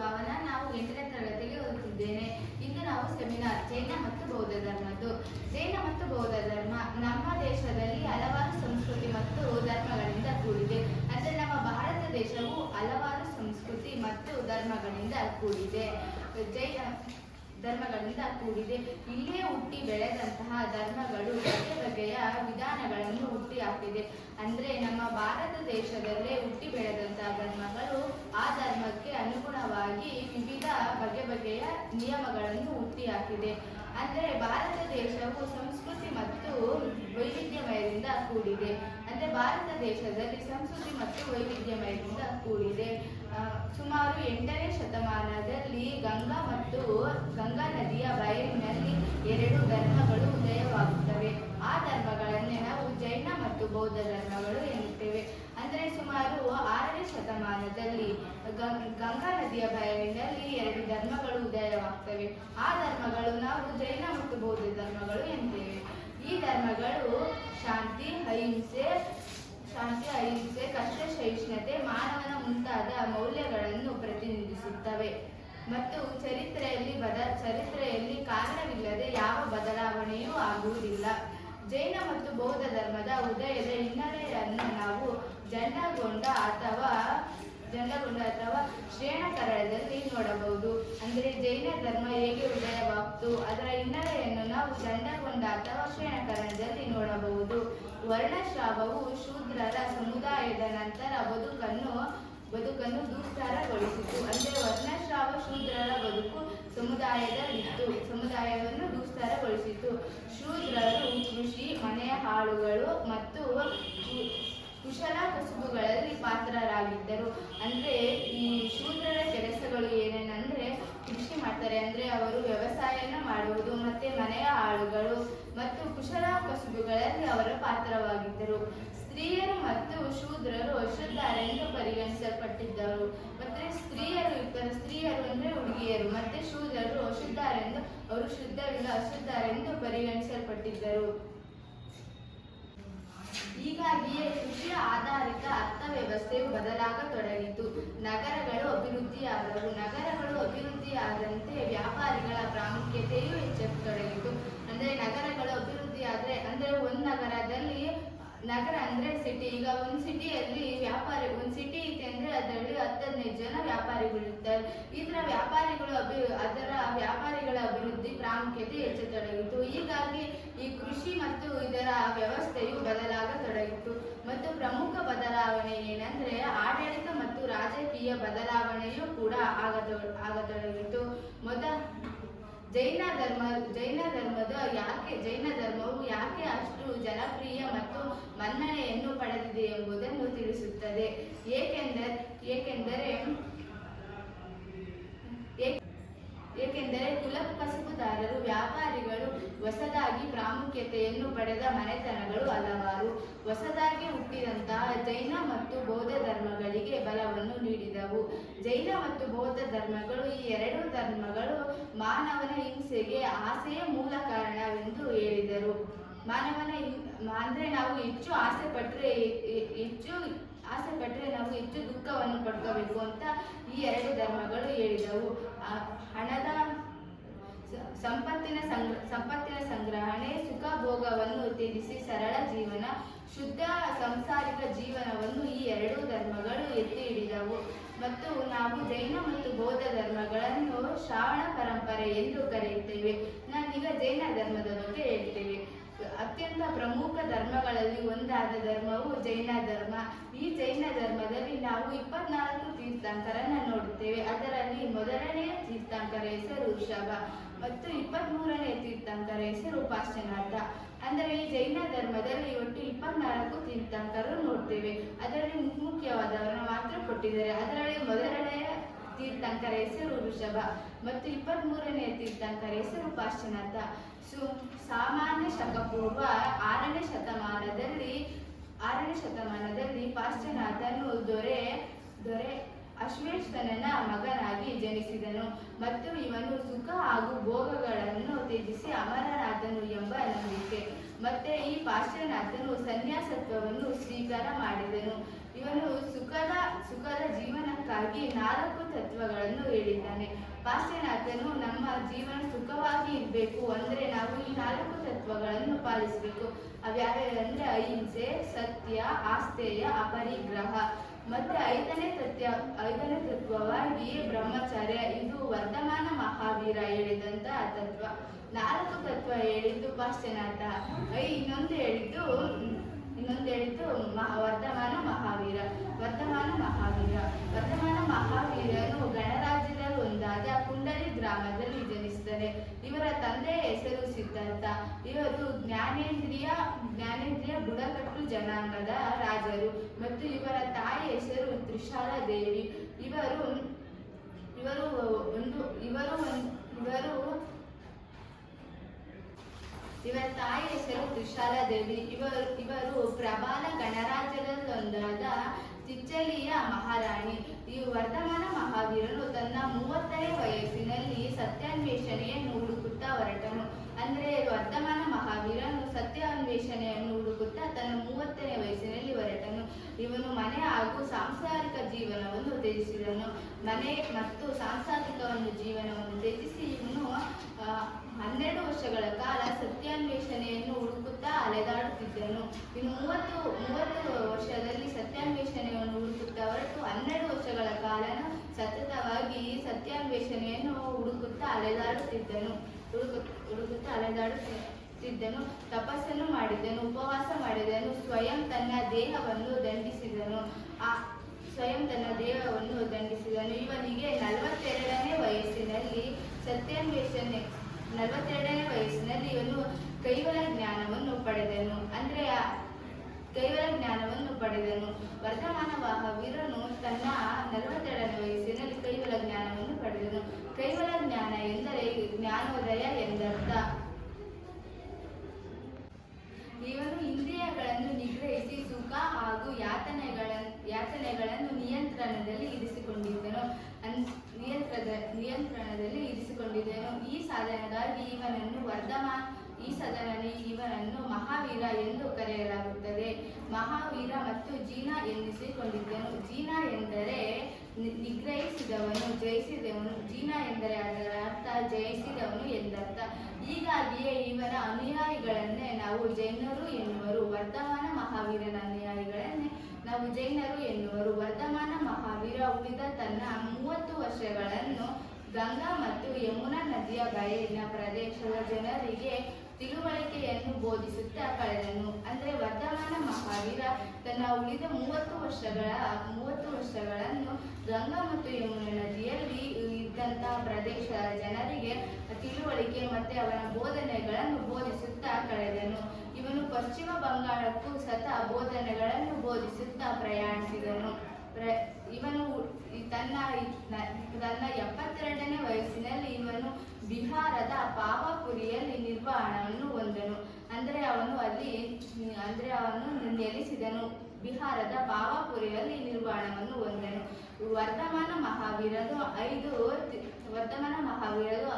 ಭಾವನ. ನಾವು 8ನೇ ತರಗತಿಯಲ್ಲಿ ಓದುತ್ತಿದ್ದೇನೆ. ಇಂದು ನಾವು ಸೆಮಿನಾರ್ ಜೈನ ಮತ್ತು ಬೌದ್ಧ ಧರ್ಮದ್ದು. ಜೈನ ಮತ್ತು ಬೌದ್ಧ ಧರ್ಮ ನಮ್ಮ ದೇಶದಲ್ಲಿ ಹಲವಾರು ಸಂಸ್ಕೃತಿ ಮತ್ತು ಧರ್ಮಗಳಿಂದ ಕೂಡಿದೆ. ಅಂದರೆ ನಮ್ಮ ಭಾರತ ದೇಶವು ಹಲವಾರು ಸಂಸ್ಕೃತಿ ಮತ್ತು ಧರ್ಮಗಳಿಂದ ಕೂಡಿದೆ. ಇಲ್ಲೇ ಹುಟ್ಟಿ ಬೆಳೆದಂತಹ ಧರ್ಮಗಳು ಬಗೆ ಬಗೆಯ ವಿಧಾನಗಳನ್ನು ಹುಟ್ಟಿ ಹಾಕಿದೆ. ಅಂದ್ರೆ ನಮ್ಮ ಭಾರತ ದೇಶದಲ್ಲೇ ಹುಟ್ಟಿ ಬೆಳೆದಂತಹ ಧರ್ಮಗಳು ಆ ಧರ್ಮಕ್ಕೆ ಅನುಗುಣವಾಗಿ ವಿವಿಧ ಬಗೆ ಬಗೆಯ ನಿಯಮಗಳನ್ನು ಹುಟ್ಟಿ ಹಾಕಿದೆ. ಅಂದರೆ ಭಾರತ ದೇಶವು ಸಂಸ್ಕೃತಿ ಮತ್ತು ವೈವಿಧ್ಯಮಯದಿಂದ ಕೂಡಿದೆ. ಅಂದರೆ ಭಾರತ ದೇಶದಲ್ಲಿ ಸಂಸ್ಕೃತಿ ಮತ್ತು ವೈವಿಧ್ಯಮಯದಿಂದ ಕೂಡಿದೆ. ಸುಮಾರು 8ನೇ ಶತಮಾನದಲ್ಲಿ ಗಂಗಾ ನದಿಯ ಬಯಲಿನಲ್ಲಿ 2 ಧರ್ಮಗಳು ಉದಯವಾಗುತ್ತವೆ. ಆ ಧರ್ಮಗಳನ್ನೇ ನಾವು ಜೈನ ಮತ್ತು ಬೌದ್ಧ ಧರ್ಮಗಳು ಎನ್ನುತ್ತೇವೆ. ಅಂದರೆ ಸುಮಾರು 6ನೇ ಶತಮಾನದಲ್ಲಿ ಗಂಗಾ ನದಿಯ ಬಯಲಿನಲ್ಲಿ 2 ಧರ್ಮಗಳು ಉದಯವಾಗ್ತವೆ. ಆ ಧರ್ಮಗಳು ನಾವು ಜೈನ ಮತ್ತು ಬೌದ್ಧ ಧರ್ಮಗಳು ಎನ್ನುತ್ತೇವೆ. ಈ ಧರ್ಮಗಳು ಶಾಂತಿ ಅಹಿಂಸೆ, ಕಷ್ಟ ಸಹಿಷ್ಣುತೆ, ಮಾನವನ ಮುಂತಾದ ಮೌಲ್ಯಗಳನ್ನು ಪ್ರತಿನಿಧಿಸುತ್ತವೆ. ಮತ್ತು ಚರಿತ್ರೆಯಲ್ಲಿ ಕಾರಣವಿಲ್ಲದೆ ಯಾವ ಬದಲಾವಣೆಯೂ ಆಗುವುದಿಲ್ಲ. ಜೈನ ಮತ್ತು ಬೌದ್ಧ ಧರ್ಮದ ಉದಯದ ಹಿನ್ನೆಲೆಯನ್ನು ನಾವು ಜಂಡಗೊಂಡ ಅಥವಾ ಶ್ರೇಣಕರಣದಲ್ಲಿ ನೋಡಬಹುದು. ಅಂದರೆ ಜೈನ ಧರ್ಮ ಹೇಗೆ ಉದಯವಾಯಿತು ಅದರ ಹಿನ್ನೆಲೆಯನ್ನು ನಾವು ಜಂಡಗೊಂಡ ಅಥವಾ ಶ್ರೇಣಕರಣದಲ್ಲಿ ನೋಡಬಹುದು. ವರ್ಣಶ್ರಾವವು ಶೂದ್ರರ ಸಮುದಾಯದ ನಂತರ ಬದುಕನ್ನು ದುಸ್ತರಗೊಳಿಸಿತು. ಅಂದರೆ ವರ್ಣಶ್ರಾವ ಶೂದ್ರರ ಬದುಕು ಸಮುದಾಯವನ್ನು ದುಸ್ತರಗೊಳಿಸಿತು. ಶೂದ್ರರು ಕೃಷಿ, ಮನೆಯ ಹಾಳುಗಳು ಮತ್ತು ಕುಶಲ ಕಸುಬುಗಳಲ್ಲಿ ಪಾತ್ರರಾಗಿದ್ದರು. ಅಂದರೆ ಈ ಶೂದ್ರರ ಕೆಲಸಗಳು ಏನೇನೆಂದರೆ ಕೃಷಿ ಮಾಡ್ತಾರೆ, ಅಂದರೆ ಅವರು ವ್ಯವಸಾಯನ ಮಾಡುವುದು, ಮತ್ತೆ ಮನೆಯ ಆಳುಗಳು ಮತ್ತು ಕುಶಲ ಕಸುಬುಗಳಲ್ಲಿ ಅವರ ಪಾತ್ರವಾಗಿದ್ದರು. ಸ್ತ್ರೀಯರು ಮತ್ತು ಶೂದ್ರರು ಅಶುದ್ಧರೆಂದು ಪರಿಗಣಿಸಲ್ಪಟ್ಟಿದ್ದರು. ಮತ್ತೆ ಸ್ತ್ರೀಯರು ಅಂದರೆ ಹುಡುಗಿಯರು, ಮತ್ತೆ ಶೂದ್ರರು ಅಶುದ್ಧರೆಂದು, ಅವರು ಶುದ್ಧವಿಲ್ಲ ಅಶುದ್ಧರೆಂದು ಪರಿಗಣಿಸಲ್ಪಟ್ಟಿದ್ದರು. ಹೀಗಾಗಿಯೇ ಕೃಷಿ ಆಧಾರಿತ ಅರ್ಥವ್ಯವಸ್ಥೆಯು ಬದಲಾಗತೊಡಗಿತು. ನಗರಗಳು ಅಭಿವೃದ್ಧಿಯಾದಂತೆ ವ್ಯಾಪಾರಿಗಳ ಪ್ರಾಮುಖ್ಯತೆಯೂ ಹೆಚ್ಚತೊಡಗಿತು. ಅಂದರೆ ನಗರಗಳು ಅಭಿವೃದ್ಧಿ ಆದರೆ, ಅಂದರೆ ಒಂದು ನಗರದಲ್ಲಿ, ನಗರ ಅಂದರೆ ಸಿಟಿ, ಈಗ ಒಂದು ಸಿಟಿಯಲ್ಲಿ ಒಂದು ಸಿಟಿ ಐತೆ ಅಂದರೆ ಅದರಲ್ಲಿ 10-15 ಜನ ವ್ಯಾಪಾರಿಗಳಿರ್ತಾರೆ. ಅದರ ವ್ಯಾಪಾರಿಗಳ ಅಭಿವೃದ್ಧಿ ಪ್ರಾಮುಖ್ಯತೆ ಹೆಚ್ಚತೊಡಗಿತು. ಹೀಗಾಗಿ ಈ ಕೃಷಿ ಮತ್ತು ಇದರ ವ್ಯವಸ್ಥೆಯು ಬದಲಾಗತೊಡಗಿತು. ಮತ್ತು ಪ್ರಮುಖ ಬದಲಾವಣೆ ಏನಂದ್ರೆ ಆಡಳಿತ ಮತ್ತು ರಾಜಕೀಯ ಬದಲಾವಣೆಯೂ ಕೂಡ ಆಗತೊಡಗಿತು. ಜೈನ ಧರ್ಮವು ಯಾಕೆ ಅಷ್ಟು ಜನಪ್ರಿಯ ಮತ್ತು ಮನ್ನಣೆಯನ್ನು ಪಡೆದಿದೆ ಎಂಬುದನ್ನು ತಿಳಿಸುತ್ತದೆ. ಏಕೆಂದರೆ ಕುಲಕಸುಬುದಾರರು, ವ್ಯಾಪಾರಿಗಳು, ಹೊಸದಾಗಿ ಪ್ರಾಮುಖ್ಯತೆಯನ್ನು ಪಡೆದ ಮನೆತನಗಳು ಹಲವಾರು. ಹೊಸದಾಗಿ ಹುಟ್ಟಿದಂತಹ ಜೈನ ಮತ್ತು ಬೌದ್ಧ ಧರ್ಮಗಳಿಗೆ ಬಲವನ್ನು ನೀಡಿದವು. ಜೈನ ಮತ್ತು ಬೌದ್ಧ ಧರ್ಮಗಳು, ಈ 2 ಧರ್ಮಗಳು ಮಾನವನ ಹಿಂಸೆಗೆ ಆಸೆಯ ಮೂಲ ಕಾರಣವೆಂದು ಹೇಳಿದರು. ಅಂದರೆ ನಾವು ಹೆಚ್ಚು ಆಸೆ ಪಟ್ಟರೆ ನಾವು ಹೆಚ್ಚು ದುಃಖವನ್ನು ಪಡ್ಕೋಬೇಕು ಅಂತ ಈ 2 ಧರ್ಮಗಳು ಹೇಳಿದವು. ಹಣದ ಸಂಪತ್ತಿನ ಸಂಗ್ರಹಣೆ, ಸುಖ ಭೋಗವನ್ನು ತ್ಯಜಿಸಿ ಸರಳ ಜೀವನ, ಶುದ್ಧ ಸಂಸಾರಿಕ ಜೀವನವನ್ನು ಈ 2 ಧರ್ಮಗಳು ಎತ್ತಿ ಹಿಡಿದವು. ಮತ್ತು ನಾವು ಜೈನ ಮತ್ತು ಬೌದ್ಧ ಧರ್ಮಗಳನ್ನು ಶ್ರಾವಣ ಪರಂಪರೆ ಎಂದು ಕರೆಯುತ್ತೇವೆ. ನಾನೀಗ ಜೈನ ಧರ್ಮದ ಬಗ್ಗೆ ಹೇಳ್ತೇವೆ. ಅತ್ಯಂತ ಪ್ರಮುಖ ಧರ್ಮಗಳಲ್ಲಿ ಒಂದಾದ ಧರ್ಮವು ಜೈನ ಧರ್ಮ. ಈ ಜೈನ ಧರ್ಮದಲ್ಲಿ ನಾವು 24 ತೀರ್ಥಂಕರನ್ನ ನೋಡುತ್ತೇವೆ. ಅದರಲ್ಲಿ ಮೊದಲನೆಯ ತೀರ್ಥಂಕರ ಹೆಸರು ಋಷಭ ಮತ್ತು 23ನೇ ತೀರ್ಥಂಕರ ಹೆಸರು ಪಾರ್ಶ್ವನಾಥ. ಅಂದರೆ ಈ ಜೈನ ಧರ್ಮದಲ್ಲಿ ಒಟ್ಟು 24 ತೀರ್ಥಂಕರರು ನೋಡ್ತೇವೆ. ಅದರಲ್ಲಿ ಮುಖ್ಯವಾದವರನ್ನ ಮಾತ್ರ ಕೊಟ್ಟಿದ್ದಾರೆ. ಅದರಲ್ಲಿ ಮೊದಲನೆಯ ತೀರ್ಥಂಕರ ಹೆಸರು ಋಷಭ ಮತ್ತು 23ನೇ ತೀರ್ಥಂಕರ ಹೆಸರು ಪಾರ್ಶ್ವನಾಥ. ಸಾಮಾನ್ಯ ಶಕಪೂರ್ವ 6ನೇ ಶತಮಾನದಲ್ಲಿ ಪಾರ್ಶ್ವನಾಥನು ದೊರೆ ಅಶ್ವೇಶ್ವರನ ಮಗನಾಗಿ ಜನಿಸಿದನು. ಮತ್ತು ಇವನು ಸುಖ ಹಾಗೂ ಭೋಗಗಳನ್ನು ತ್ಯಜಿಸಿ ಅಮರನಾಥನು ಎಂಬ ನಂಬಿಕೆ. ಮತ್ತೆ ಈ ಪಾರ್ಶ್ವನಾಥನು ಸನ್ಯಾಸತ್ವವನ್ನು ಸ್ವೀಕಾರ ಮಾಡಿದನು. ಇವನು ಸುಖದ ಜೀವನಕ್ಕಾಗಿ ಮುಖ್ಯವಾಗಿ 4 ತತ್ವಗಳನ್ನು ಹೇಳಿದ್ದಾನೆ. ಪಾಶ್ಚಿನಾತ್ಯನು ನಮ್ಮ ಜೀವನ ಸುಖವಾಗಿ ಇರಬೇಕು ಅಂದರೆ ನಾವು ಈ 4 ತತ್ವಗಳನ್ನು ಪಾಲಿಸಬೇಕು. ಅವ್ಯಾವ್ಯಾವಂದ್ರೆ ಅಹಿಂಸೆ, ಸತ್ಯ, ಆಸ್ತೇಯ, ಅಪರಿಗ್ರಹ. ಮತ್ತೆ ಐದನೇ ತತ್ವವಾಗಿ ಬ್ರಹ್ಮಚರ್ಯ. ಇದು ವರ್ಧಮಾನ ಮಹಾವೀರ ಹೇಳಿದಂತಹ ತತ್ವ. 4 ತತ್ವ ಹೇಳಿದ್ದು ಪಾಶ್ಚಿನಾಥ, ಇನ್ನೊಂದು ಹೇಳಿದ್ದು ವರ್ಧಮಾನ ಮಹಾವೀರ. ವರ್ಧಮಾನ ಮಹಾವೀರನು ಗಣರಾಜ್ಯದಲ್ಲಿ ಒಂದಾದ ಕುಂಡಲಿ ಗ್ರಾಮದಲ್ಲಿ ಜನಿಸಿದರೆ. ಇವರ ತಂದೆಯ ಹೆಸರು ಸಿದ್ಧಾರ್ಥ. ಇವರು ಜ್ಞಾನೇಂದ್ರಿಯ ಬುಡಕಟ್ಟು ಜನಾಂಗದ ರಾಜರು ಮತ್ತು ಇವರ ತಾಯಿ ಹೆಸರು ತ್ರಿಶಾಲಾ ದೇವಿ. ಇವರ ತಾಯಿ ಹೆಸರು ತ್ರಿಶಾಲಾ ದೇವಿ. ಇವರು ಪ್ರಬಲ ಗಣರಾಜ್ಯದಲ್ಲೊಂದಾದ ಚಿಚ್ಚಲಿಯ ಮಹಾರಾಣಿ. ಈ ವರ್ಧಮಾನ ಮಹಾವೀರನು ತನ್ನ 30ನೇ ವಯಸ್ಸಿನಲ್ಲಿ ಸತ್ಯಾನ್ವೇಷಣೆಯನ್ನು ಹುಡುಕುತ್ತಾ ಹೊರಟನು. ಅಂದ್ರೆ ವರ್ಧಮಾನ ಮಹಾವೀರನು ಸತ್ಯಾನ್ವೇಷಣೆಯನ್ನು ಹುಡುಕುತ್ತಾ ತನ್ನ 30ನೇ ವಯಸ್ಸಿನಲ್ಲಿ ಹೊರಟನು. ಇವನು ಮನೆ ಹಾಗೂ ಸಾಂಸಾರಿಕ ಜೀವನವನ್ನು ತ್ಯಜಿಸಿದನು. ಮನೆ ಮತ್ತು ಸಾಂಸಾರಿಕವನ್ನು ಜೀವನವನ್ನು ತ್ಯಜಿಸಿ ಇವನು 12 ವರ್ಷಗಳ ಕಾಲ ಸತ್ಯಾನ್ವೇಷಣೆಯನ್ನು ಹುಡುಕುತ್ತಾ ಅಲೆದಾಡುತ್ತಿದ್ದನು. ಇನ್ನು 30 ವರ್ಷದಲ್ಲಿ ಸತ್ಯಾನ್ವೇಷಣೆಯನ್ನು ಹುಡುಕುತ್ತಾ ಹೊರಟು 12 ವರ್ಷಗಳ ಕಾಲ ಸತತವಾಗಿ ಸತ್ಯಾನ್ವೇಷಣೆಯನ್ನು ಹುಡುಕುತ್ತಾ ಅಲೆದಾಡುತ್ತಿದ್ದನು. ತಪಸ್ಸನ್ನು ಮಾಡಿದನು, ಉಪವಾಸ ಮಾಡಿದನು, ಸ್ವಯಂ ತನ್ನ ದೇಹವನ್ನು ದಂಡಿಸಿದನು. ಇವನಿಗೆ 42ನೇ ವಯಸ್ಸಿನಲ್ಲಿ ಇವನು ಕೈವಲ ಜ್ಞಾನವನ್ನು ಪಡೆದನು. ವರ್ಧಮಾನ ಮಹಾವೀರನು ತನ್ನ 42ನೇ ವಯಸ್ಸಿನಲ್ಲಿ ಕೈವಲ ಜ್ಞಾನವನ್ನು ಪಡೆದನು. ಕೈವಲ ಜ್ಞಾನ ಎಂದರೆ ಜ್ಞಾನೋದಯ ಎಂದರ್ಥ. ಇವನು ಇಂದ್ರಿಯಗಳನ್ನು ನಿಗ್ರಹಿಸಿ ಸುಖ ಹಾಗೂ ಯಾತನೆಗಳನ್ನು ನಿಯಂತ್ರಣದಲ್ಲಿ ಇರಿಸಿಕೊಂಡಿದ್ದನು. ಈ ಸಾಧನೆಗಾಗಿ ಇವನನ್ನು ಮಹಾವೀರ ಎಂದು ಕರೆಯಲಾಗುತ್ತದೆ. ಮಹಾವೀರ ಮತ್ತು ಜೀನ ಎನ್ನಿಸಿಕೊಂಡಿದ್ದನು. ಜೀನ ಎಂದರೆ ನಿಗ್ರಹಿಸಿದವನು, ಜಯಿಸಿದವನು. ಜೀನ ಎಂದರೆ ಅದರ ಅರ್ಥ ಜಯಿಸಿದವನು ಎಂದರ್ಥ. ಹೀಗಾಗಿಯೇ ಇವನ ಅನುಯಾಯಿಗಳನ್ನೇ ನಾವು ಜೈನರು ಎನ್ನುವರು. ವರ್ಧಮಾನ ಮಹಾವೀರನ ಅನುಯಾಯಿಗಳನ್ನೇ ನಾವು ಜೈನರು ಎನ್ನುವರು. ವರ್ಧಮಾನ ಮಹಾವೀರ ಉಳಿದ ತನ್ನ 30 ವರ್ಷಗಳನ್ನು ಗಂಗಾ ಮತ್ತು ಯಮುನಾ ನದಿಯ ಬಯಲಿನ ಪ್ರದೇಶದ ಜನರಿಗೆ ತಿಳುವಳಿಕೆಯನ್ನು ಬೋಧಿಸುತ್ತಾ ಕಳೆದನು. ಅಂದರೆ ವರ್ಧಮಾನ ಮಹಾವೀರ ತನ್ನ ಉಳಿದ 30 ವರ್ಷಗಳನ್ನು ಗಂಗಾ ಮತ್ತು ಯಮುನಾ ನದಿಯಲ್ಲಿ ಇದ್ದಂತಹ ಪ್ರದೇಶದ ಜನರಿಗೆ ತಿಳುವಳಿಕೆ ಮತ್ತು ಅವನ ಬೋಧನೆಗಳನ್ನು ಬೋಧಿಸುತ್ತಾ ಕಳೆದನು. ಇವನು ಪಶ್ಚಿಮ ಬಂಗಾಳಕ್ಕೂ ಬೋಧನೆಗಳನ್ನು ಬೋಧಿಸುತ್ತಾ ಪ್ರಯಾಣಿಸಿದನು. ಇವನು ತನ್ನ 72ನೇ ವಯಸ್ಸಿನಲ್ಲಿ ಇವನು ಬಿಹಾರದ ಪಾವಾಪುರಿಯಲ್ಲಿ ನಿರ್ವಾಣವನ್ನು ಹೊಂದನು. ಅವನು ನೆಲೆಸಿದನು. ಬಿಹಾರದ ಪಾವಾಪುರಿಯಲ್ಲಿ ನಿರ್ವಾಣವನ್ನು ಹೊಂದನು. ವರ್ಧಮಾನ ಮಹಾವೀರನು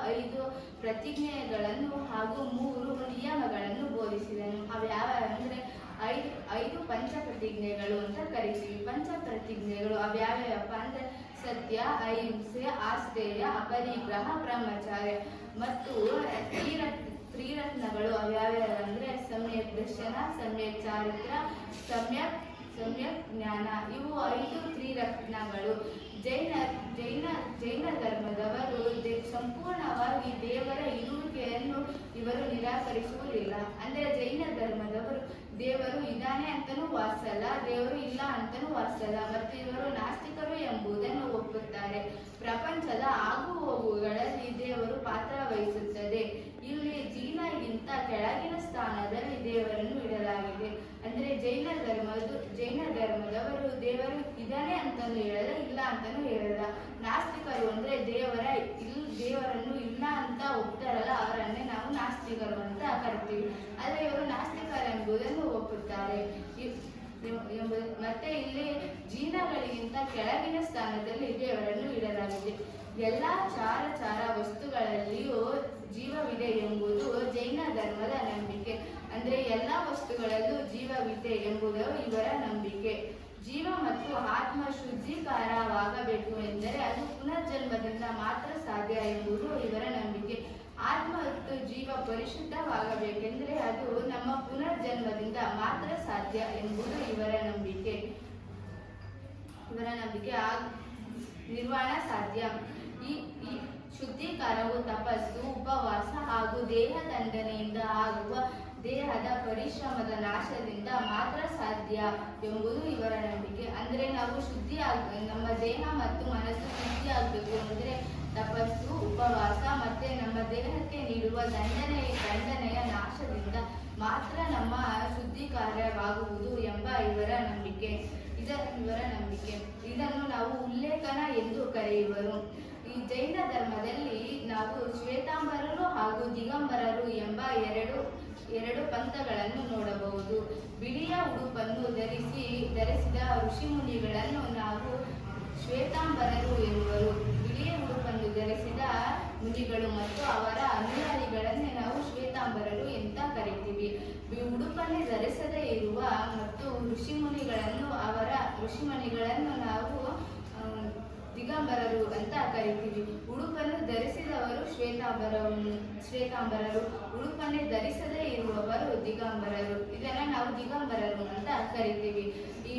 5 ಪ್ರತಿಜ್ಞೆಗಳನ್ನು ಹಾಗೂ 3 ನಿಯಮಗಳನ್ನು ಬೋಧಿಸಿದನು. ಅವ್ಯಾವಂದ್ರೆ 5 ಪಂಚಪ್ರತಿಜ್ಞೆಗಳು ಅಂತ ಕರಿತೀವಿ. ಪಂಚಪ್ರತಿಜ್ಞೆಗಳು ಅವ್ಯಾವ್ಯಾವಪ್ಪ ಅಂದ್ರೆ ಸತ್ಯ, ಅಹಿಂಸೆ, ಆಸ್ತೇಯ, ಅಪರಿಗ್ರಹ, ಬ್ರಹ್ಮಚರ್ಯ. ಮತ್ತು ತ್ರಿರತ್ನಗಳು ಅವ್ಯಾವ್ಯಾವಂದ್ರೆ ಸಮ್ಯಕ್ ದರ್ಶನ, ಸಮ್ಯಕ್ ಚಾರಿತ್ರ, ಸಮ್ಯಕ್ ಜ್ಞಾನ. ಇವು 5 ತ್ರಿರತ್ನಗಳು. ಜೈನ ಧರ್ಮದವರು ಸಂಪೂರ್ಣವಾಗಿ ದೇವರ ಇರುವಿಕೆಯನ್ನು ಇವರು ನಿರಾಕರಿಸುವುದಿಲ್ಲ. ಅಂದರೆ ಜೈನ ಧರ್ಮದವರು ದೇವರು ಇದ್ದಾನೆ ಅಂತನೂ ವಾಸಲ್ಲ, ದೇವರು ಇಲ್ಲ ಅಂತನೂ ವಾಸಲ್ಲ. ಮತ್ತು ಇವರು ನಾಸ್ತಿಕರು ಎಂಬುದನ್ನು ಒಪ್ಪುತ್ತಾರೆ. ಪ್ರಪಂಚದ ಆಗು ಹೋಗುಗಳಲ್ಲಿ ದೇವರು ಪಾತ್ರ ವಹಿಸುತ್ತದೆ. ಇಲ್ಲಿ ಜೀನಗಿಂತ ಕೆಳಗಿನ ಸ್ಥಾನದಲ್ಲಿ ದೇವರನ್ನು ಇಡಲಾಗಿದೆ. ಅಂದರೆ ಜೈನ ಧರ್ಮದವರು ದೇವರು ಇದ್ದಾನೆ ಅಂತನೂ ಹೇಳಲ್ಲ, ಇಲ್ಲ ಅಂತನೂ ಹೇಳಲ್ಲ. ನಾಸ್ತಿಕರು ಅಂದ್ರೆ ದೇವರನ್ನು ಇಲ್ಲ ಅಂತ ಒಪ್ತಾರಲ್ಲ, ಅವರನ್ನೇ ನಾವು ನಾಸ್ತಿಕರು ಅಂತ ಕರಿತೀವಿ. ಆದರೆ ಇವರು ನಾಸ್ತಿಕರು ಎಂಬುದನ್ನು ಒಪ್ಪುತ್ತಾರೆ. ಮತ್ತೆ ಇಲ್ಲಿ ಜೀನಗಳಿಗಿಂತ ಕೆಳಗಿನ ಸ್ಥಾನದಲ್ಲಿ ದೇವರನ್ನು ಇಡಲಾಗಿದೆ. ಎಲ್ಲಾ ಚಾರ ವಸ್ತುಗಳಲ್ಲಿಯೂ ಜೀವವಿದೆ ಎಂಬುದು ಜೈನ ಧರ್ಮದ ನಂಬಿಕೆ. ಅಂದ್ರೆ ಎಲ್ಲಾ ವಸ್ತುಗಳಲ್ಲೂ ಜೀವವಿದೆ ಎಂಬುದು ಇವರ ನಂಬಿಕೆ. ಜೀವ ಮತ್ತು ಆತ್ಮ ಶುದ್ಧೀಕರವಾಗಬೇಕು ಪುನರ್ಜನ್ಮದಿಂದ ಮಾತ್ರ ಸಾಧ್ಯ ಎಂಬುದು ಇವರ ನಂಬಿಕೆ. ಆತ್ಮ ಮತ್ತು ಜೀವ ಪರಿಶುದ್ಧವಾಗಬೇಕೆಂದರೆ ಅದು ನಮ್ಮ ಪುನರ್ಜನ್ಮದಿಂದ ಮಾತ್ರ ಸಾಧ್ಯ ಎಂಬುದು ಇವರ ನಂಬಿಕೆ. ನಿರ್ವಾಣ ಸಾಧ್ಯ. ಈ ಶುದ್ಧೀಕರಣವು ತಪಸ್ಸು, ಉಪವಾಸ ಹಾಗೂ ದೇಹ ದಂಡನೆಯಿಂದ ಆಗುವ ದೇಹದ ಪರಿಶ್ರಮದ ನಾಶದಿಂದ ಮಾತ್ರ ಸಾಧ್ಯ ಎಂಬುದು ಇವರ ನಂಬಿಕೆ. ಅಂದರೆ ನಾವು ನಮ್ಮ ದೇಹ ಮತ್ತು ಮನಸ್ಸು ಶುದ್ಧಿ ಆಗಬೇಕು ಅಂದರೆ ತಪಸ್ಸು, ಉಪವಾಸ ಮತ್ತೆ ನಮ್ಮ ದೇಹಕ್ಕೆ ನೀಡುವ ದಂಡನೆಯ ನಾಶದಿಂದ ಮಾತ್ರ ನಮ್ಮ ಶುದ್ಧೀಕಾರವಾಗುವುದು ಎಂಬ ಇವರ ನಂಬಿಕೆ. ಇದನ್ನು ನಾವು ಉಲ್ಲೇಖನ ಎಂದು ಕರೆಯುವರು. ಈ ಜೈನ ಧರ್ಮದಲ್ಲಿ ನಾವು ಶ್ವೇತಾಂಬರರು ಹಾಗೂ ದಿಗಂಬರರು ಎಂಬ ಎರಡು ಪಂಥಗಳನ್ನು ನೋಡಬಹುದು. ಬಿಳಿಯ ಉಡುಪನ್ನು ಧರಿಸಿದ ಋಷಿಮುನಿಗಳನ್ನು ನಾವು ಶ್ವೇತಾಂಬರರು ಎನ್ನುವರು. ಬಿಳಿಯ ಉಡುಪನ್ನು ಧರಿಸಿದ ಮುನಿಗಳು ಮತ್ತು ಅವರ ಅನುಯಾಯಿಗಳನ್ನೇ ನಾವು ಶ್ವೇತಾಂಬರರು ಅಂತ ಕರಿತೀವಿ. ಉಡುಪನ್ನೇ ಧರಿಸದೇ ಇರುವ ಮತ್ತು ಋಷಿಮುನಿಗಳನ್ನು ನಾವು ದಿಗಂಬರರು ಅಂತ ಕರಿತೀವಿ. ಉಡುಪನ್ನು ಧರಿಸಿದವರು ಶ್ವೇತಾಂಬರರು, ಉಡುಪನ್ನೇ ಧರಿಸದೇ ಇರುವವರು ದಿಗಂಬರರು. ಇದನ್ನ ನಾವು ದಿಗಂಬರರು ಅಂತ ಕರಿತೀವಿ. ಈ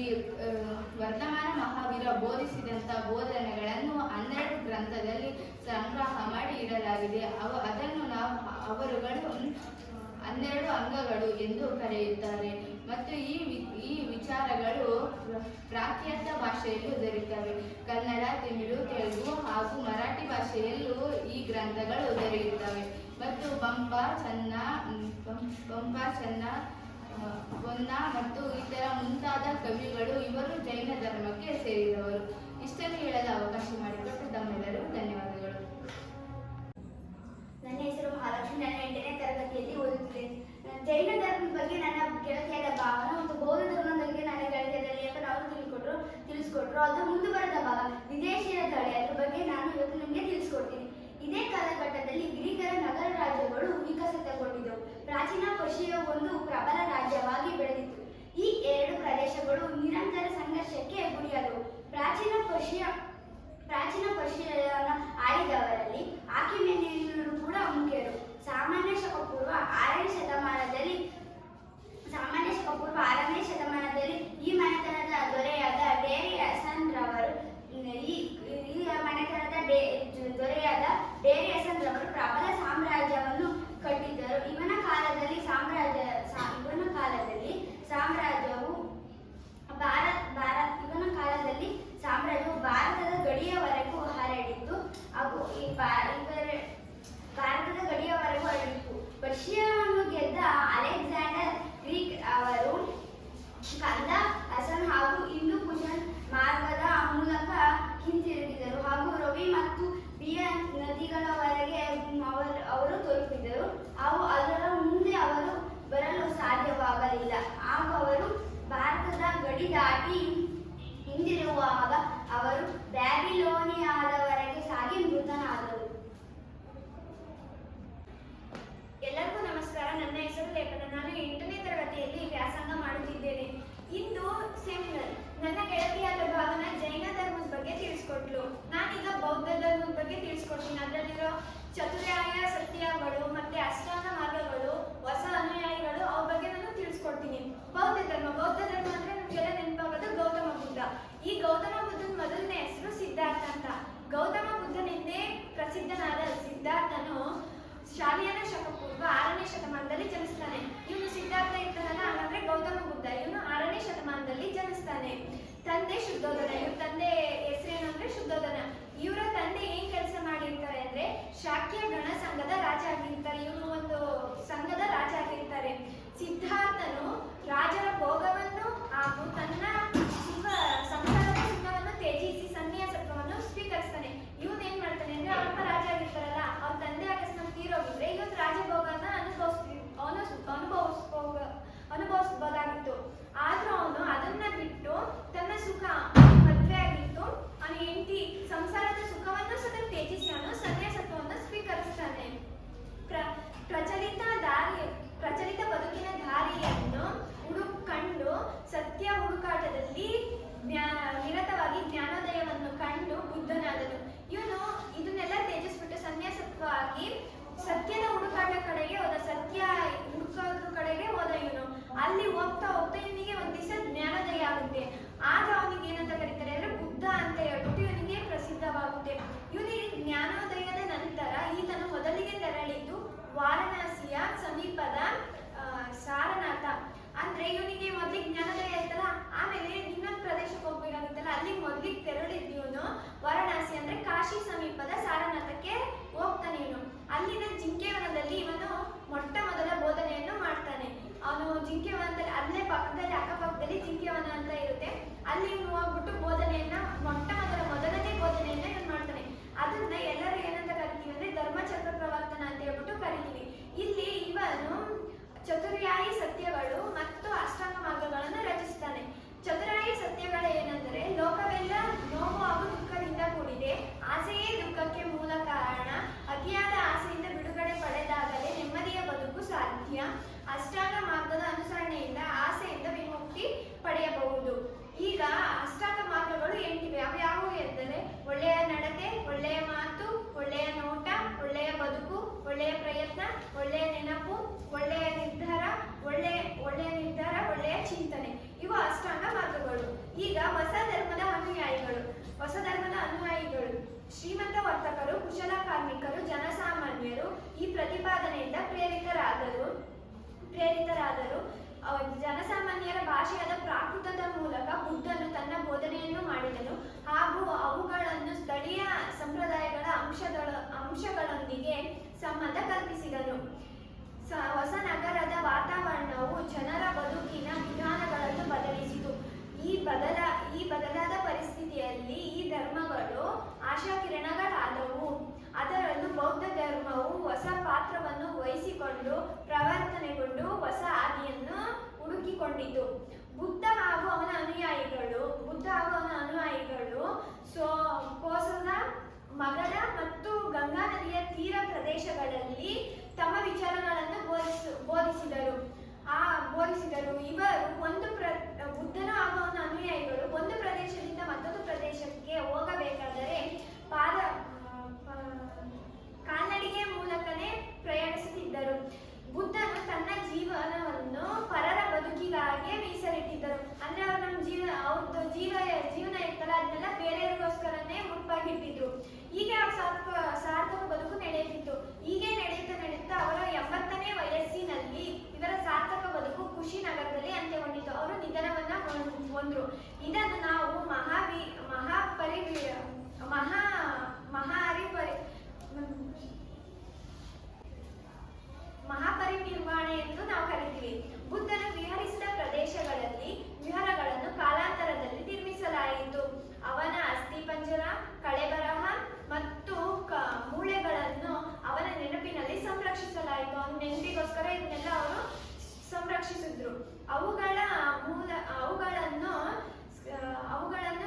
ವರ್ತಮಾನ ಮಹಾವೀರ ಬೋಧಿಸಿದಂಥ ಬೋಧನೆಗಳನ್ನು 12 ಗ್ರಂಥದಲ್ಲಿ ಸಂಗ್ರಹ ಮಾಡಿ ಇಡಲಾಗಿದೆ. ಅದನ್ನು ಅವರುಗಳು 12 ಅಂಗಗಳು ಎಂದು ಕರೆಯುತ್ತಾರೆ. ಮತ್ತು ಈ ವಿಚಾರಗಳು ಪ್ರಾಕೃತ ಭಾಷೆಯಲ್ಲೂ ದೊರೆಯುತ್ತವೆ. ಕನ್ನಡ, ತಮಿಳು, ತೆಲುಗು ಹಾಗೂ ಮರಾಠಿ ಭಾಷೆಯಲ್ಲೂ ಈ ಗ್ರಂಥಗಳು ದೊರೆಯುತ್ತವೆ. ಮತ್ತು ಪಂಪ, ಚೆನ್ನ, ಹೊನ್ನ ಮತ್ತು ಇತರ ಮುಂತಾದ ಕವಿಗಳು ಇವರು ಜೈನ ಧರ್ಮಕ್ಕೆ ಸೇರಿದವರು. ಇಷ್ಟನ್ನು ಹೇಳಲು ಅವಕಾಶ ಮಾಡಿಕೊಟ್ಟು ತಮ್ಮೆಲ್ಲರೂ ಧನ್ಯವಾದಗಳು. ನನ್ನ ಹೆಸರು ಮಹಾಲಕ್ಷ್ಮಿ. ನಾನು 8ನೇ ತರಗತಿಯಲ್ಲಿ ಓದುತ್ತಿದ್ದೇನೆ. ಜೈನ ಧರ್ಮದ ಬಗ್ಗೆ ನನ್ನ ಗೆಳತಿಯಾದ ಭಾವನ ಮತ್ತು ಬೌದ್ಧ ಧರ್ಮದ ಬಗ್ಗೆ ನನ್ನ ಗೆಳತಿಯಾದ ಲೇಖನ ಅವರು ತಿಳಿಸ್ಕೊಟ್ರು. ಅದು ಮುಂದುವರೆದ ಭಾಗ ವಿದೇಶಿಯ ತಳಿ. ಅದ್ರ ಬಗ್ಗೆ ನಾನು ಇವತ್ತು ನಿಮಗೆ ತಿಳಿಸ್ಕೊಡ್ತೀನಿ. ಇದೇ ಕಾಲಘಟ್ಟದಲ್ಲಿ ಗ್ರೀಕರ ನಗರ ರಾಜ್ಯಗಳು ವಿಕಸಿತಗೊಂಡಿದ್ದವು. ಪ್ರಾಚೀನ ಪರ್ಷಿಯಾ ಒಂದು ಪ್ರಬಲ ರಾಜ್ಯವಾಗಿ ಬೆಳೆದಿತ್ತು. ಈ 2 ಪ್ರದೇಶಗಳು ನಿರಂತರ ಸಂಘರ್ಷಕ್ಕೆ ಗುರಿಯಾದವು. ಪ್ರಾಚೀನ ಪರ್ಷಿಯಾನ ಆಳಿದವರಲ್ಲಿ ಆಕಿಮೆನಿಯನ್ನರು ಕೂಡ ಮುಖ್ಯರು. ಸಾಮಾನ್ಯ ಶಕ ಪೂರ್ವ 6ನೇ ಶತಮಾನದಲ್ಲಿ ಈ ಮನೆತನದ ದೊರೆಯಾದ ಡೇರಿಯಸನ್ ರವರು ಪ್ರಬಲ ಸಾಮ್ರಾಜ್ಯವನ್ನು ಕಟ್ಟಿದ್ದರು. ಇವನ ಕಾಲದಲ್ಲಿ ಸಾಮ್ರಾಜ್ಯವು ಭಾರತದ ಗಡಿಯವರೆಗೂ ಹರಡಿತ್ತು. ಪರ್ಷಿಯಾವನ್ನು ಗೆದ್ದ ಅಲೆಕ್ಸಾಂಡರ್ ಗ್ರೀಕ್ ಅವರು ಕಂದ ಹಸನ್ ಹಾಗೂ ಹಿಂದೂ ಕುಶನ್ ಮಾರ್ಗದ ಮೂಲಕ ಹಿಂತಿರುಗಿದರು ಹಾಗೂ ರವಿ ಮತ್ತು ಬಿಯನ್ ನದಿಗಳವರೆಗೆ ಅವರು ತಲುಪಿದರು. ಅದರ ಮುಂದೆ ಅವರು ಬರಲು ಸಾಧ್ಯವಾಗಲಿಲ್ಲ. ಆಗ ಅವರು ಭಾರತದ ಗಡಿ ದಾಟಿ ಹಿಂದಿರುಗುವಾಗ ಅವರು ಬ್ಯಾಬಿಲೋನಿಯಾದವರೆಗೆ ಸಾಗಿ ಮೃತನಾದರು. ಎಲ್ಲರಿಗೂ ನಮಸ್ಕಾರ. ನನ್ನ ಹೆಸರು ಲೇಖನ. ನಾನು 8ನೇ ತರಗತಿಯಲ್ಲಿ ವ್ಯಾಸಂಗ ಮಾಡುತ್ತಿದ್ದೇನೆ. ಇಂದು ಸೆಮಿನಲ್. ನನ್ನ ಗೆಳತಿಯಾದ ಭಾವನ ಜೈನ ಧರ್ಮದ ಬಗ್ಗೆ ತಿಳಿಸ್ಕೊಟ್ಲು. ನಾನೀಗ ಬೌದ್ಧ ಧರ್ಮದ ಬಗ್ಗೆ ತಿಳಿಸ್ಕೊಡ್ತೀನಿ. ಅದರಲ್ಲಿರೋ ಚತುರ್ಯಾಯ ಸತ್ಯಗಳು ಮತ್ತೆ ಅಷ್ಟಾಂಗ ಮಾರ್ಗಗಳು, ಹೊಸ ಅನುಯಾಯಿಗಳು, ಅವ್ರ ಬಗ್ಗೆ ನಾನು ತಿಳಿಸ್ಕೊಡ್ತೀನಿ. ಬೌದ್ಧ ಧರ್ಮ ಅಂದ್ರೆ ನಮಗೆಲ್ಲ ನೆನಪಾಗೋದು ಗೌತಮ ಬುದ್ಧ. ಈ ಗೌತಮ ಬುದ್ಧನ ಮೊದಲನೇ ಹೆಸರು ಸಿದ್ಧಾರ್ಥ ಅಂತ. ಗೌತಮ ಬುದ್ಧನೆಂದೇ ಪ್ರಸಿದ್ಧನಾದ ಸಿದ್ಧಾರ್ಥನು ಶಾಲಿಯನ ಶಕ ಪೂರ್ವ 6ನೇ ಶತಮಾನದಲ್ಲಿ ಜನಿಸ್ತಾನೆ. ಇವನು ಸಿದ್ಧಾರ್ಥ ಇರ್ತಾನಲ್ಲ, ಹಾಗಾದ್ರೆ ಗೌತಮ ಬುದ್ಧ ಇವನು 6ನೇ ಶತಮಾನದಲ್ಲಿ ಜನಿಸ್ತಾನೆ. ತಂದೆ ಶುದ್ಧೋಧನ. ಇವ್ರ ತಂದೆ ಹೆಸರೇನು ಅಂದ್ರೆ ಶುದ್ಧೋಧನ. ಇವರ ತಂದೆ ಏನ್ ಕೆಲಸ ಮಾಡಿರ್ತಾರೆ ಅಂದ್ರೆ ಶಾಕ್ಯ ಗಣ ಸಂಘದ ರಾಜ ಆಗಿರ್ತಾರೆ. ಇವನು ಒಂದು ಸಂಘದ ರಾಜ ಆಗಿರ್ತಾರೆ. ಸಿದ್ಧಾರ್ಥನು ರಾಜರ ಭೋಗವನ್ನು ಹಾಗೂ ತನ್ನ ಸಂಸಾರದ ಸುಖವನ್ನು ತ್ಯಜಿಸಿ ಸನ್ಯಾಸತ್ವವನ್ನು ಸ್ವೀಕರಿಸ್ತಾನೆ. ಇವನ್ ಏನ್ ಮಾಡ್ತಾನೆ ಅಂದ್ರೆ ಅಪ್ಪ ರಾಜ ಆಗಿರ್ತಾರಲ್ಲ, ಅವ್ರ ತಂದೆ ಅಕಸ್ಮಾತ್ ತೀರೋಗಿದ್ರೆ ಇವತ್ತು ರಾಜಭೋಗನ ಅನುಭವಿಸಬಹುದಾಗಿತ್ತು. ಆದ್ರೂ ಅವನು ಅದನ್ನ ಬಿಟ್ಟು ತನ್ನ ಸುಖ ಮದ್ವೆ ಆಗಿತ್ತು ಅವನ ಹೆಂಡತಿ ಸಂಸಾರದ ಸುಖವನ್ನು ಸಹ ತ್ಯಜಿಸಿ ಅವನು ಸನ್ಯಾಸತ್ವವನ್ನು ಸ್ವೀಕರಿಸ್ತಾನೆ. ಪ್ರಚಲಿತ ಬದುಕಿನ ದಾರಿಯನ್ನು ಕಂಡು ಸತ್ಯ ಹುಡುಕಾಟದಲ್ಲಿ ನಿರತವಾಗಿ ಜ್ಞಾನೋದಯವನ್ನು ಕಂಡು ಬುದ್ಧನಾದನು. ಇವನು ಅಂದ್ರೆ ಇವನಿಗೆ ಮೊದ್ಲಿಗೆ ಜ್ಞಾನೋದಯ ಆಯ್ತಲ್ಲ, ಆಮೇಲೆ ಇನ್ನೊಂದು ಪ್ರದೇಶಕ್ಕೆ ಹೋಗ್ಬೇಕಾಗುತ್ತಲ್ಲ, ಅಲ್ಲಿಗೆ ಮೊದ್ಲಿಗೆ ತೆರಳಿದ್ ಇವನು ವಾರಣಾಸಿ ಅಂದ್ರೆ ಕಾಶಿ ಸಮೀಪದ ಸಾರನಾಥಕ್ಕೆ ಹೋಗ್ತಾನೆ. ಇವನು ಅಲ್ಲಿನ ಜಿಂಕೆವನದಲ್ಲಿ ಇವನು ಮೊಟ್ಟ ಮೊದಲ ಬೋಧನೆಯನ್ನು ಮಾಡ್ತಾನೆ. ಅವನು ಜಿಂಕೆವನದಲ್ಲಿ ಅಲ್ಲೇ ಪಕ್ಕದಲ್ಲಿ ಅಕ್ಕಪಕ್ಕದಲ್ಲಿ ಜಿಂಕೆವನ ಅಂತ ಇರುತ್ತೆ, ಅಲ್ಲಿ ಇವನು ಹೋಗ್ಬಿಟ್ಟು ಬೋಧನೆಯನ್ನ ಮೊದಲನೇ ಬೋಧನೆಯನ್ನ ಇವನು ಮಾಡ್ತಾನೆ. ಅದನ್ನ ಎಲ್ಲರೂ ಏನಂತ ಕರಿತೀವಿ ಅಂದ್ರೆ ಧರ್ಮಚಕ್ರ ಪ್ರವರ್ತನ ಅಂತ ಹೇಳ್ಬಿಟ್ಟು ಕರಿತೀವಿ. ಇಲ್ಲಿ ಇವನು ಚತುರ್ಯಾಯಿ ಸತ್ಯಗಳು ಮತ್ತು ಅಷ್ಟಾಂಗ ಮಾರ್ಗಗಳನ್ನು ರಚಿಸ್ತಾನೆ. ಚತುರಾಯಿ ಸತ್ಯಗಳು ಏನಂದರೆ ಲೋಕವೆಲ್ಲ ನೋವು ಹಾಗೂ ದುಃಖದಿಂದ ಕೂಡಿದೆ, ಆಸೆಯೇ ದುಃಖಕ್ಕೆ ಮೂಲ ಕಾರಣ, ಅತಿಯಾದ ಆಸೆಯಿಂದ ಬಿಡುಗಡೆ ಪಡೆದಾಗಲೇ ನೆಮ್ಮದಿಯ ಬದುಕು ಸಾಧ್ಯ, ಅಷ್ಟಾಂಗ ಮಾರ್ಗದ ಅನುಸರಣೆಯಿಂದ ಆಸೆಯಿಂದ ವಿಮುಕ್ತಿ ಪಡೆಯಬಹುದು. ಈಗ ಅಷ್ಟಾಂಗ ಮಾರ್ಗಗಳು 8 ಇವೆ. ಅವು ಯಾವುವು ಎಂದರೆ ಒಳ್ಳೆಯ ನಡತೆ, ಒಳ್ಳೆಯ ಮಾತು, ಒಳ್ಳೆಯ ನೋಟ, ಒಳ್ಳೆಯ ಬದುಕು, ಒಳ್ಳೆಯ ಪ್ರಯತ್ನ, ಒಳ್ಳೆಯ ನೆನಪು, ಒಳ್ಳೆಯ ನಿರ್ಧಾರ, ಒಳ್ಳೆಯ ಚಿಂತನೆ. ಇವು ಅಷ್ಟಾಂಗ ಮಾರ್ಗಗಳು. ಈಗ ಹೊಸ ಧರ್ಮದ ಅನುಯಾಯಿಗಳು ಶ್ರೀಮಂತ ವರ್ತಕರು, ಕುಶಲ ಕಾರ್ಮಿಕರು, ಜನಸಾಮಾನ್ಯರು ಈ ಪ್ರತಿಪಾದನೆಯಿಂದ ಪ್ರೇರಿತರಾದರು. ಜನಸಾಮಾನ್ಯರ ಭಾಷೆಯಾದ ಪ್ರಾಕೃತದ ಮೂಲಕ ಬುದ್ಧನು ತನ್ನ ಬೋಧನೆಯನ್ನು ಮಾಡಿದನು ಹಾಗೂ ಅವುಗಳನ್ನು ಸ್ಥಳೀಯ ಸಂಪ್ರದಾಯಗಳ ಅಂಶಗಳೊಂದಿಗೆ ಸಂಬಂಧ ಕಲ್ಪಿಸಿದನು. ಹೊಸ ನಗರದ ವಾತಾವರಣವು ಜನರ ಬದುಕಿನ ವಿಧಾನಗಳನ್ನು ಬದಲಿಸಿತು. ಈ ಬದಲಾದ ಪರಿಸ್ಥಿತಿಯಲ್ಲಿ ಈ ಧರ್ಮಗಳು ಆಶಾಕಿರಣಗಳಾದವು. ಅದರಲ್ಲೂ ಬೌದ್ಧ ಧರ್ಮವು ಹೊಸ ಪಾತ್ರವನ್ನು ವಹಿಸಿಕೊಂಡು ಪ್ರವರ್ತನೆಗೊಂಡು ಹೊಸ ಹಾದಿಯನ್ನು ಹುಡುಕಿಕೊಂಡಿತು. ಬುದ್ಧ ಹಾಗೂ ಅವನ ಅನುಯಾಯಿಗಳು ಕೋಸಲ, ಮಗಧ ಮತ್ತು ಗಂಗಾ ನದಿಯ ತೀರ ಪ್ರದೇಶಗಳಲ್ಲಿ ತಮ್ಮ ವಿಚಾರಗಳನ್ನು ಬೋಧಿಸಿದರು. ಇವರು ಬುದ್ಧನ ಹಾಗೂ ಅವನ ಅನುಯಾಯಿಗಳು ಒಂದು ಪ್ರದೇಶದಿಂದ ಮತ್ತೊಂದು ಪ್ರದೇಶಕ್ಕೆ ಹೋಗಬೇಕಾದರೆ ಕಾಲ್ನಡಿಗೆ ಮೂಲಕನೇ ಪ್ರಯಾಣಿಸುತ್ತಿದ್ದರು. ಬುದ್ಧನು ತನ್ನ ಜೀವನವನ್ನು ಪರರ ಬದುಕಿಗಾಗಿ ಮೀಸಲಿಟ್ಟಿದ್ದರು. ಅಂದ್ರೆ ಅವ್ರು ಅವ್ರದ್ದು ಜೀವನ ಇರ್ತಲ್ಲ, ಅದನ್ನೆಲ್ಲ ಬೇರೆಯವರಿಗೋಸ್ಕರನೇ ಮುಟ್ಪಾಗಿಟ್ಟಿದ್ರು. ಹೀಗೆ ಅವ್ರ ಸಾರ್ಥಕ ಬದುಕು ನಡೆಯುತ್ತಿತ್ತು. ಹೀಗೆ ನಡೆಯುತ್ತಾ ಅವರ 80ನೇ ವಯಸ್ಸಿನಲ್ಲಿ ಇವರ ಸಾರ್ಥಕ ಬದುಕು ಕುಶಿನಗರದಲ್ಲಿ ಅಂತ್ಯಗೊಂಡಿತು. ಅವರು ನಿಧನವನ್ನ ಹೊಂದ್ರು. ಇದನ್ನು ನಾವು ಮಹಾಪರಿನಿರ್ವಾಣೆ ಎಂದು ನಾವು ಕರಿತೀವಿ. ಬುದ್ಧನು ವಿಹರಿಸಿದ ಪ್ರದೇಶಗಳಲ್ಲಿ ವಿಹಾರಗಳನ್ನು ಕಾಲಾಂತರದಲ್ಲಿ ನಿರ್ಮಿಸಲಾಯಿತು. ಅವನ ಅಸ್ಥಿಪಂಜರ, ಕಳೆಬರಹ ಮತ್ತು ಮೂಳೆಗಳನ್ನು ಅವನ ನೆನಪಿನಲ್ಲಿ ಸಂರಕ್ಷಿಸಲಾಯಿತು. ಅವನ ನೆನಪಿಗೋಸ್ಕರ ಇದನ್ನೆಲ್ಲ ಅವರು ಸಂರಕ್ಷಿಸಿದ್ರು. ಅವುಗಳನ್ನು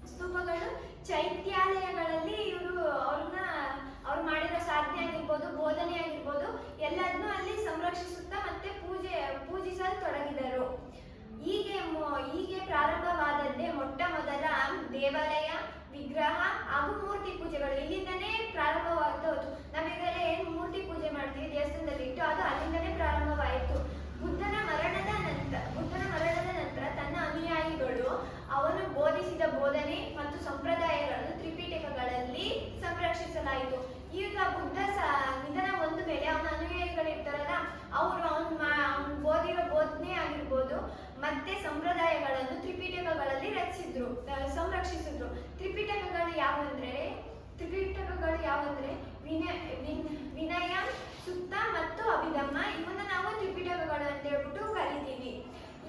ಸ್ತೂಪಗಳು ಚೈತ್ಯಾಲಯಗಳಲ್ಲಿ ಅವ್ರು ಮಾಡಿರೋ ಸಾಧನೆ ಆಗಿರ್ಬೋದು, ಬೋಧನೆ ಆಗಿರ್ಬೋದು, ಎಲ್ಲದನ್ನೂ ಅಲ್ಲಿ ಸಂರಕ್ಷಿಸುತ್ತಾ ಮತ್ತೆ ಪೂಜಿಸಲು ತೊಡಗಿದರು. ಹೀಗೆ ಪ್ರಾರಂಭವಾದದ್ದೇ ಮೊಟ್ಟ ಮೊದಲ ದೇವಾಲಯ, ವಿಗ್ರಹ ಹಾಗೂ ಮೂರ್ತಿ ಪೂಜೆಗಳು. ಇಲ್ಲಿಂದನೇ ಪ್ರಾರಂಭವಾಗ್ತಾ ಹೋಯ್ತು. ನಾವೀಗಲೇ ಮೂರ್ತಿ ಪೂಜೆ ಮಾಡ್ತೀವಿ ದೇವಸ್ಥಾನದಲ್ಲಿ ಇಟ್ಟು, ಅದು ಅಲ್ಲಿಂದನೇ ಪ್ರಾರಂಭವಾಯಿತು. ಬುದ್ಧನ ಮರಣದ ನಂತರ ತನ್ನ ಅನುಯಾಯಿಗಳು ಅವನು ಬೋಧಿಸಿದ ಬೋಧನೆ ಮತ್ತು ಸಂಪ್ರದಾಯಗಳನ್ನು ತ್ರಿಪಿಟಕಗಳಲ್ಲಿ ಸಂರಕ್ಷಿಸಲಾಯಿತು. ಈಗ ಬುದ್ಧ ನಿಧನ ಹೊಂದ ಮೇಲೆ ಅವನ ಅನುಯಾಯಿಗಳಿರ್ತಾರಲ್ಲ, ಅವನು ಓದಿರೋ ಬೋಧನೆ ಆಗಿರ್ಬೋದು ಮತ್ತೆ ಸಂಪ್ರದಾಯಗಳನ್ನು ತ್ರಿಪಿಟಕಗಳಲ್ಲಿ ಸಂರಕ್ಷಿಸಿದ್ರು. ತ್ರಿಪಿಟಕಗಳು ಯಾವಂದ್ರೆ ವಿನಯ, ಸುತ್ತ ಮತ್ತು ಅಭಿಧಮ್ಮ. ಇವನ್ನ ನಾವು ತ್ರಿಪಿಟಕಗಳು ಅಂತ ಹೇಳ್ಬಿಟ್ಟು ಕರಿತೀವಿ.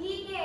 ಹೀಗೆ